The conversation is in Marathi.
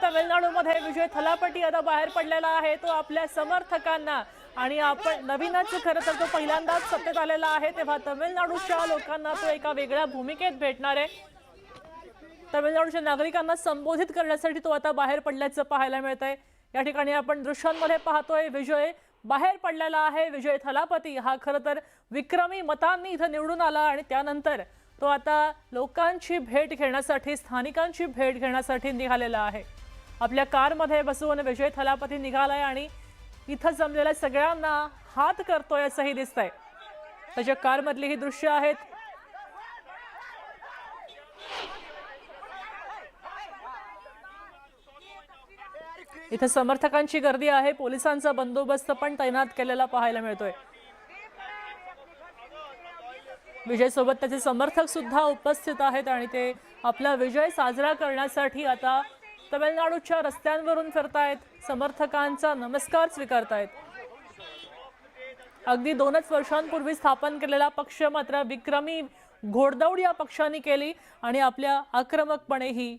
तमिळनाडूमध्ये विजय थलापती आता बाहेर पडलेला आहे। तो आपल्या समर्थकांना आणि आपण नवीनच खरं तर तो पहिल्यांदाच सत्तेत आलेला आहे, तेव्हा तमिळनाडूच्या लोकांना तो एका वेगळ्या भूमिकेत भेटणार आहे। तमिळनाडूच्या नागरिकांना संबोधित करण्यासाठी तो आता बाहेर पडल्याचं पाहायला मिळतंय। या ठिकाणी आपण दृश्यांमध्ये पाहतोय विजय बाहेर पडलेला आहे। विजय थलापती हा खरं तर विक्रमी मतांनी इथे निवडून आला आणि त्यानंतर तो आता लोकांची भेट घेण्यासाठी, स्थानिकांची भेट घेण्यासाठी निघालेला आहे। आपल्या कारमध्ये बसून विजय थलापती निघालाय आणि इथं जमलेल्या सगळ्यांना हात करतोय असंही दिसतंय। त्याच्या कारमधली ही दृश्य आहेत। इथे समर्थकांची गर्दी आहे, पोलिसांचा बंदोबस्त पण तैनात केलेला पाहायला मिळतोय। विजय सोबत त्याचे समर्थक सुद्धा उपस्थित आहेत आणि ते आपला विजय साजरा करण्यासाठी आता तमिळनाडूच्या रस्त्यांवरून फिरतायत, समर्थकांचा नमस्कार स्वीकारतायत। अगदी 2च वर्षांपूर्वी स्थापन केलेला पक्ष मात्र विक्रमी घोडदौड या पक्षाने केली आणि आपल्या आक्रमकपणे ही